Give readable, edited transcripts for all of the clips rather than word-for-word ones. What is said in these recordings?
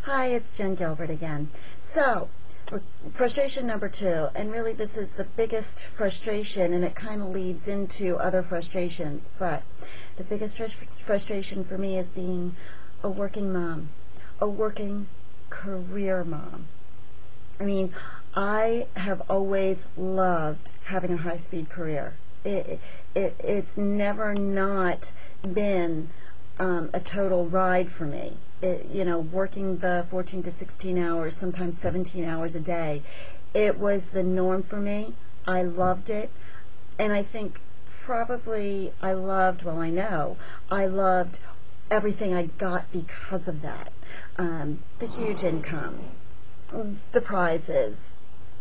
Hi, it's Jen Gilbert again. So, frustration number 2, and really this is the biggest frustration, and it kind of leads into other frustrations, but the biggest frustration for me is being a working mom, a working career mom. I mean, I have always loved having a high-speed career. It's never not been a total ride for me. Working the 14 to 16 hours, sometimes 17 hours a day, it was the norm for me. I loved it, and I think probably I know I loved everything I got because of that. The huge income, the prizes,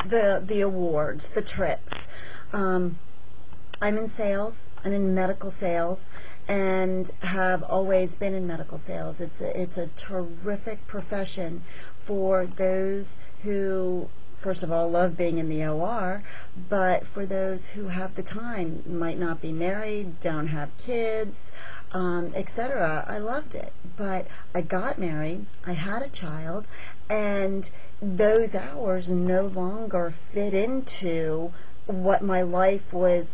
the awards, the trips. I'm in sales. I'm in medical sales, and have always been in medical sales. It's a terrific profession for those who, first of all, love being in the OR, but for those who have the time, might not be married, don't have kids, etc. I loved it. But I got married, I had a child, and those hours no longer fit into what my life was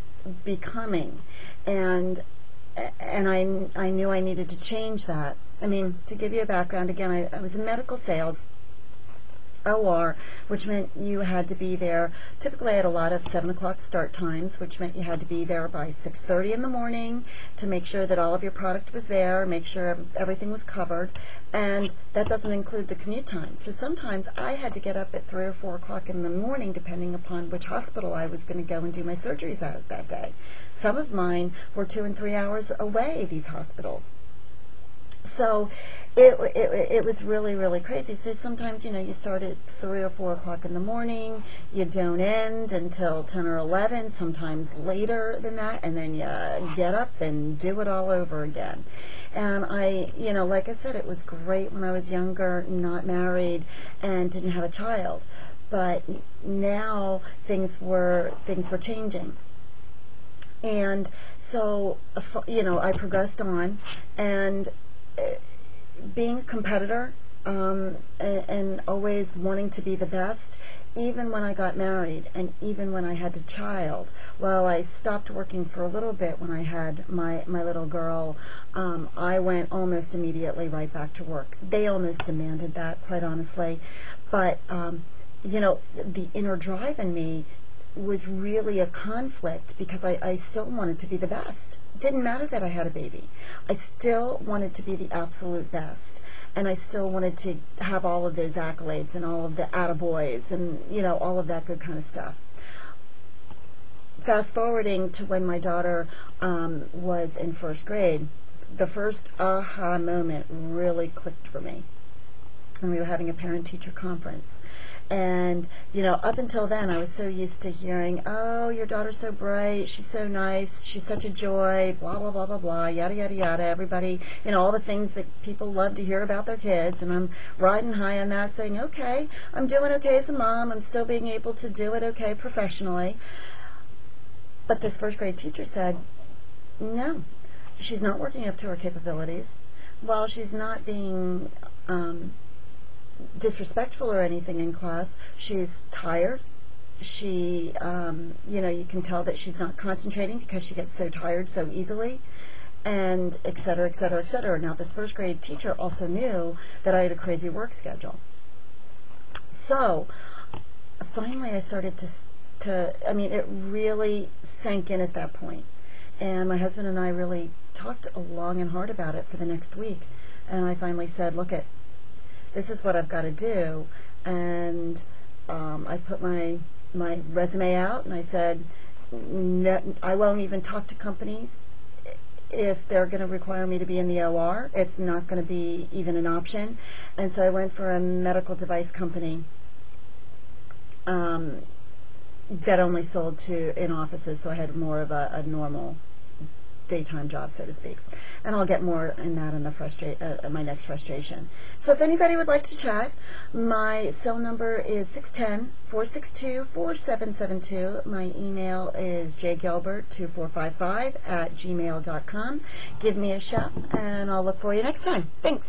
becoming, and I knew I needed to change that. I mean, to give you a background, again, I was in medical sales, OR, which meant you had to be there. Typically I had a lot of 7 o'clock start times, which meant you had to be there by 6:30 in the morning to make sure that all of your product was there, make sure everything was covered, and that doesn't include the commute time. So sometimes I had to get up at 3 or 4 o'clock in the morning, depending upon which hospital I was going to go and do my surgeries at that day. Some of mine were 2 and 3 hours away, these hospitals. So it was really, really crazy. So sometimes, you start at 3 or 4 o'clock in the morning, you don't end until 10 or 11, sometimes later than that, and then you get up and do it all over again. And like I said, it was great when I was younger, not married, and didn't have a child. But now things were changing. And so, I progressed on, and being a competitor, and always wanting to be the best, even when I got married and even when I had a child. Well, I stopped working for a little bit when I had my little girl. I went almost immediately right back to work. They almost demanded that, quite honestly. But, the inner drive in me was really a conflict, because I still wanted to be the best. It didn't matter that I had a baby. I still wanted to be the absolute best, and I still wanted to have all of those accolades and all of the attaboys and all of that good kind of stuff. Fast forwarding to when my daughter was in first grade, the first aha moment really clicked for me, and we were having a parent-teacher conference. And, up until then, I was so used to hearing, oh, your daughter's so bright, she's so nice, she's such a joy, blah, blah, blah, blah, blah, yada, yada, yada, everybody, all the things that people love to hear about their kids, and I'm riding high on that, saying, okay, I'm doing okay as a mom, I'm still being able to do it okay professionally. But this first grade teacher said, no, she's not working up to her capabilities. While she's not being disrespectful or anything in class, she's tired. She, you can tell that she's not concentrating because she gets so tired so easily, and et cetera, et cetera, et cetera. Now, this first grade teacher also knew that I had a crazy work schedule. So, finally I started it really sank in at that point. And my husband and I really talked long and hard about it for the next week. And I finally said, look, this is what I've got to do. And I put my resume out, and I said, no, I won't even talk to companies if they're going to require me to be in the OR. It's not going to be even an option. And so I went for a medical device company that only sold in offices, so I had more of a normal daytime job, so to speak. And I'll get more in that in my next frustration. So if anybody would like to chat, my cell number is 610-462-4772. My email is jgilbert2455 @gmail.com. Give me a shout, and I'll look for you next time. Thanks.